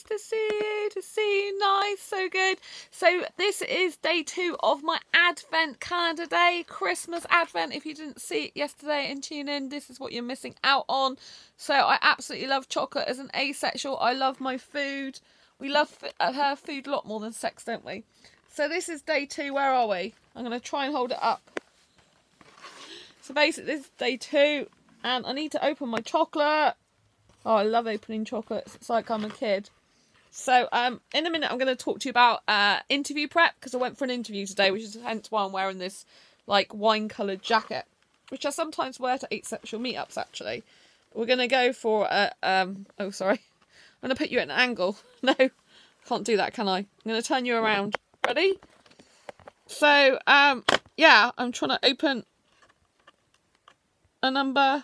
to see you. Nice, so good. So this is day 2 of my Advent calendar day, Christmas Advent. If you didn't see it yesterday and tune in, this is what you're missing out on. So I absolutely love chocolate as an asexual. I love my food. We love her food a lot more than sex, don't we? So this is day 2. Where are we? I'm going to try and hold it up. So basically this is day 2 and I need to open my chocolate. Oh, I love opening chocolates. It's like I'm a kid. So, in a minute, I'm going to talk to you about interview prep, because I went for an interview today, which is hence why I'm wearing this, like, wine-coloured jacket, which I sometimes wear to asexual meetups, actually. We're going to go for oh, sorry. I'm going to put you at an angle. No, can't do that, can I? I'm going to turn you around. Ready? So, yeah, I'm trying to open a number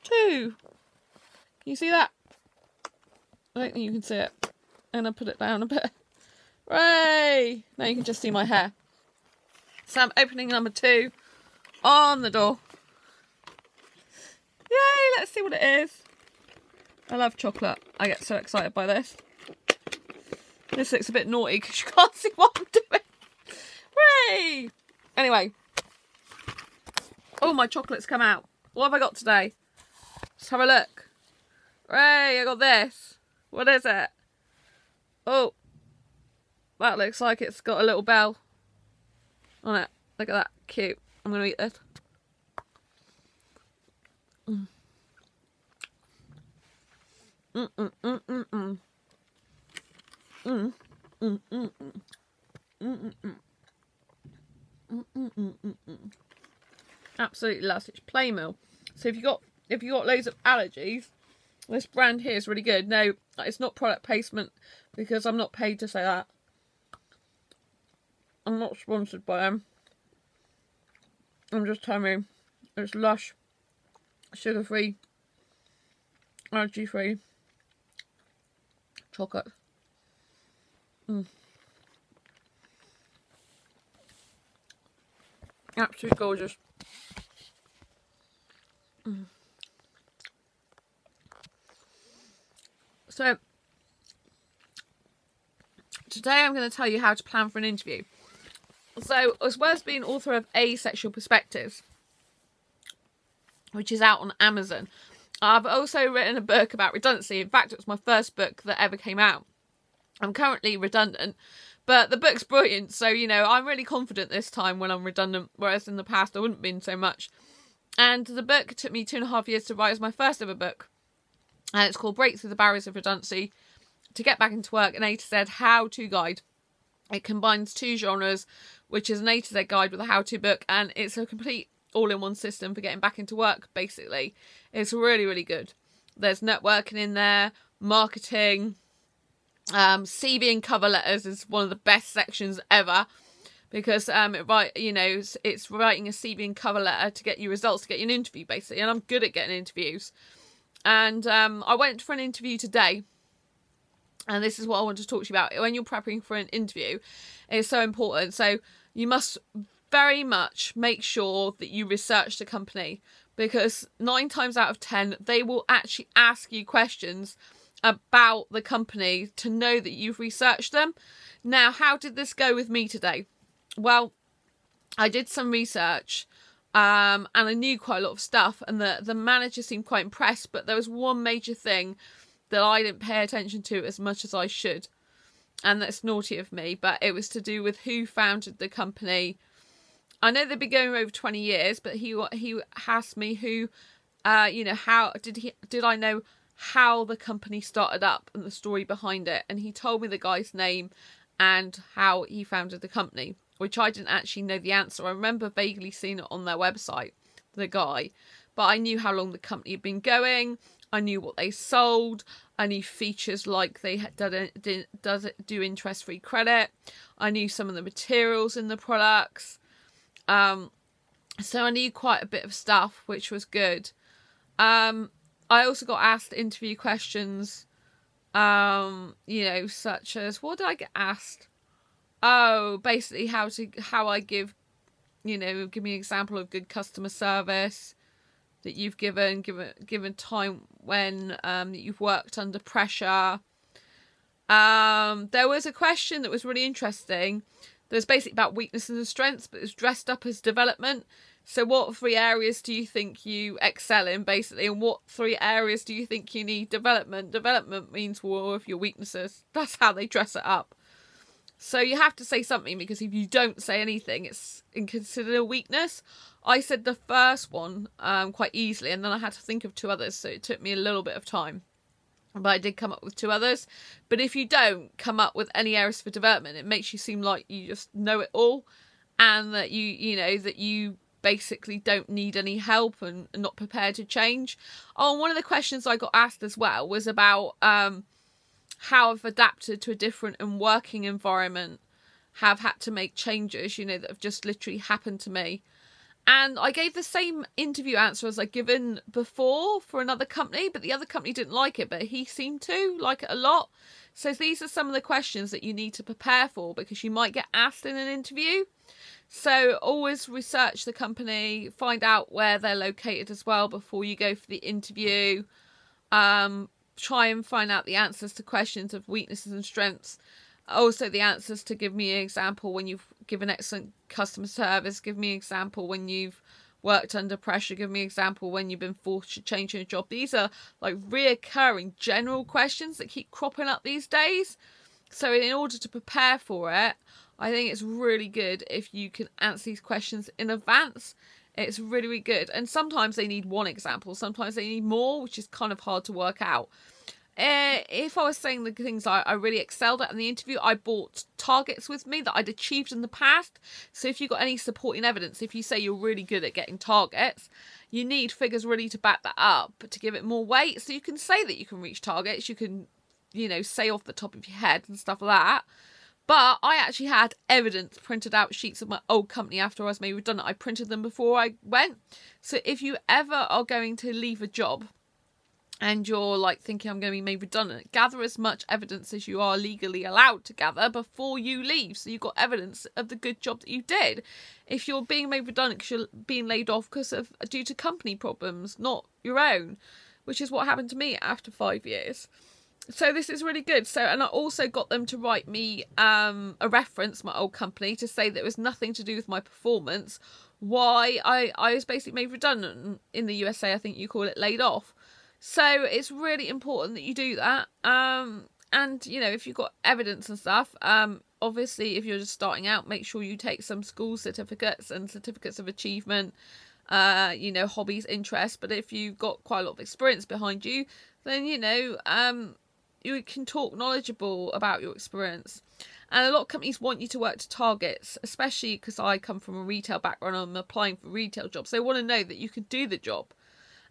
2. Can you see that? I don't think you can see it. And I put it down a bit. Hooray! Now you can just see my hair. So I'm opening number 2 on the door. Yay! Let's see what it is. I love chocolate. I get so excited by this. This looks a bit naughty because you can't see what I'm doing. Hooray! Anyway. Oh, my chocolate's come out. What have I got today? Let's have a look. Hooray, I got this. What is it? Oh, that looks like it's got a little bell on it. Look at that. Cute. I'm going to eat this. Mm. Mm mm mm mm mm. Mm mm mm mm. Mm mm mm. Mm mm mm mm mm. Absolutely love it. It's plain meal. So if you got loads of allergies, this brand here is really good. No, it's not product placement because I'm not paid to say that. I'm not sponsored by them. I'm just telling you, it's lush, sugar-free, allergy-free chocolate. Mm. Absolutely gorgeous. Mm. So, today I'm going to tell you how to plan for an interview. So, as well as being author of Asexual Perspectives, which is out on Amazon, I've also written a book about redundancy. In fact, it was my first book that ever came out. I'm currently redundant, but the book's brilliant. So, you know, I'm really confident this time when I'm redundant, whereas in the past I wouldn't have been so much. And the book took me 2.5 years to write as my first ever book. And it's called Break Through the Barriers of Redundancy to Get Back into Work, an A to Z how-to guide. It combines 2 genres, which is an A to Z guide with a how-to book, and it's a complete all-in-one system for getting back into work, basically. It's really, really good. There's networking in there, marketing, CV and cover letters is one of the best sections ever, because it's writing a CV and cover letter to get you results, to get you an interview, basically, and I'm good at getting interviews. And I went for an interview today, and this is what I want to talk to you about. When you're prepping for an interview, it's so important. So you must very much make sure that you research the company, because 9 times out of 10 they will actually ask you questions about the company to know that you've researched them. Now, how did this go with me today? Well, I did some research. And I knew quite a lot of stuff, and the manager seemed quite impressed, but there was one major thing that I didn't pay attention to as much as I should, and that's naughty of me, but it was to do with who founded the company. I know they've been going over 20 years, but he asked me who, how did I know how the company started up and the story behind it, and he told me the guy's name and how he founded the company, which I didn't actually know the answer. I remember vaguely seeing it on their website, the guy, but I knew how long the company had been going. I knew what they sold. I knew features like they do interest-free credit. I knew some of the materials in the products. So I knew quite a bit of stuff, which was good. I also got asked interview questions, such as, what did I get asked? Oh, basically how I give me an example of good customer service that you've given time when you've worked under pressure. There was a question that was really interesting. That was basically about weaknesses and strengths, but it was dressed up as development. So what 3 areas do you think you excel in, basically, and what 3 areas do you think you need development? Development means more of your weaknesses. That's how they dress it up. So you have to say something, because if you don't say anything, it's considered a weakness. I said the first one quite easily, and then I had to think of 2 others, so it took me a little bit of time. But I did come up with 2 others. But if you don't come up with any areas for development, it makes you seem like you just know it all, and that you know that you basically don't need any help and not prepared to change. Oh, and one of the questions I got asked as well was about how I've adapted to a different and working environment, have had to make changes, you know, that have just literally happened to me. And I gave the same interview answer as I'd given before for another company, but the other company didn't like it, but he seemed to like it a lot. So these are some of the questions that you need to prepare for, because you might get asked in an interview. So always research the company, find out where they're located as well before you go for the interview. Try and find out the answers to questions of weaknesses and strengths. Also the answers to give me an example when you've given excellent customer service. Give me an example when you've worked under pressure. Give me an example when you've been forced to change your job. These are like reoccurring general questions that keep cropping up these days. So in order to prepare for it, I think it's really good if you can answer these questions in advance. It's really, really good. And sometimes they need 1 example. Sometimes they need more, which is kind of hard to work out. If I was saying the things I really excelled at in the interview, I brought targets with me that I'd achieved in the past. So if you've got any supporting evidence, if you say you're really good at getting targets, you need figures really to back that up, to give it more weight. So you can say that you can reach targets. You can, you know, say off the top of your head and stuff like that. But I actually had evidence, printed out sheets of my old company after I was made redundant. I printed them before I went. So if you ever are going to leave a job and you're like thinking I'm going to be made redundant, gather as much evidence as you are legally allowed to gather before you leave. So you've got evidence of the good job that you did. If you're being made redundant because you're being laid off due to company problems, not your own, which is what happened to me after 5 years. So this is really good. So, and I also got them to write me a reference, my old company, to say that it was nothing to do with my performance, why I was basically made redundant. In the USA, I think you call it laid off. So it's really important that you do that. And, you know, if you've got evidence and stuff, obviously, if you're just starting out, make sure you take some school certificates and certificates of achievement, you know, hobbies, interests. But if you've got quite a lot of experience behind you, then, you know, you can talk knowledgeable about your experience. And a lot of companies want you to work to targets, especially because I come from a retail background. I'm applying for retail jobs. They want to know that you can do the job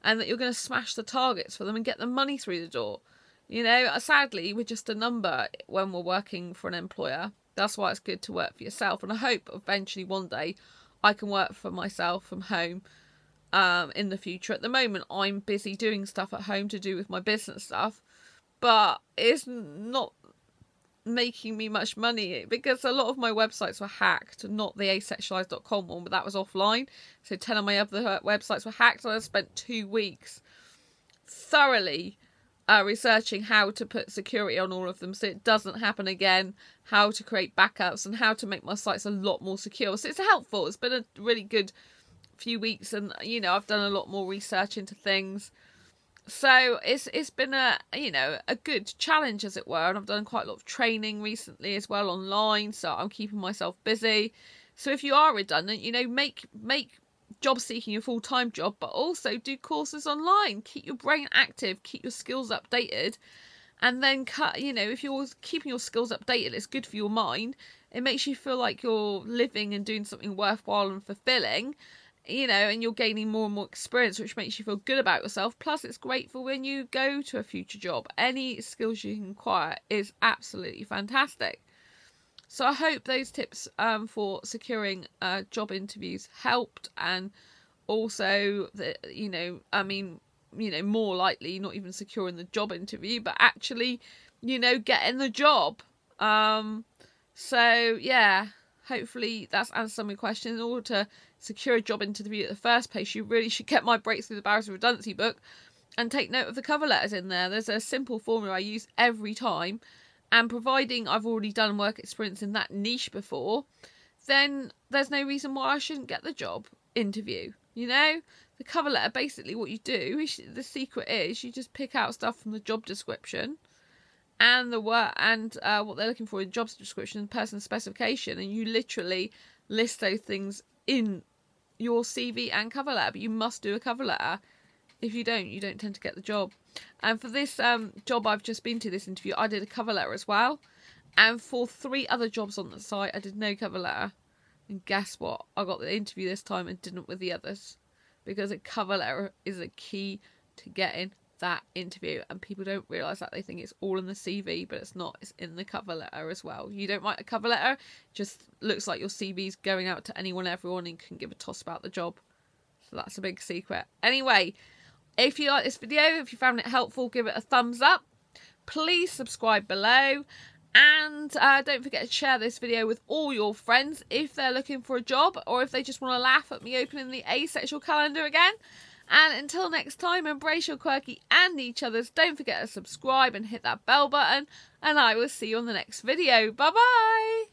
and that you're going to smash the targets for them and get the money through the door. You know, sadly, we're just a number when we're working for an employer. That's why it's good to work for yourself. And I hope eventually one day I can work for myself from home in the future. At the moment, I'm busy doing stuff at home to do with my business stuff. But it's not making me much money because a lot of my websites were hacked, not the asexualise.com one, but that was offline. So 10 of my other websites were hacked, and I spent 2 weeks thoroughly researching how to put security on all of them so it doesn't happen again, how to create backups, and how to make my sites a lot more secure. So it's helpful. It's been a really good few weeks, and you know, I've done a lot more research into things. So it's been a, you know, a good challenge, as it were, and I've done quite a lot of training recently as well online, so I'm keeping myself busy. So if you are redundant, you know, make job seeking a full-time job, but also do courses online. Keep your brain active, keep your skills updated, and then you know, if you're keeping your skills updated, it's good for your mind. It makes you feel like you're living and doing something worthwhile and fulfilling. You know, and you're gaining more and more experience, which makes you feel good about yourself. Plus, it's great for when you go to a future job. Any skills you can acquire is absolutely fantastic. So I hope those tips for securing job interviews helped, and also that, you know, I mean, you know, more likely not even securing the job interview, but actually, you know, getting the job. So yeah, hopefully that's answered some of your questions. In order to secure a job interview at the first place, you really should get my Breakthrough the Barriers of Redundancy book and take note of the cover letters in there. There's a simple formula I use every time, And providing I've already done work experience in that niche before, then there's no reason why I shouldn't get the job interview. You know, the cover letter, basically what you do, the secret is you just pick out stuff from the job description and the work and what they're looking for in job description, person specification, and you literally list those things in your CV and cover letter. But you must do a cover letter. If you don't tend to get the job. And for this job I've just been to, this interview, I did a cover letter as well. And for 3 other jobs on the site, I did no cover letter. And guess what? I got the interview this time and didn't with the others. Because a cover letter is a key to getting that interview. And people don't realise that. They think it's all in the CV, but it's not. It's in the cover letter as well. You don't write a cover letter, it just looks like your CV's going out to anyone, everyone, and you can give a toss about the job. So that's a big secret. Anyway, if you like this video, if you found it helpful, give it a thumbs up. Please subscribe below. And don't forget to share this video with all your friends if they're looking for a job or if they just want to laugh at me opening the asexual calendar again. And until next time, embrace your quirky and each other's. Don't forget to subscribe and hit that bell button. And I will see you on the next video. Bye bye.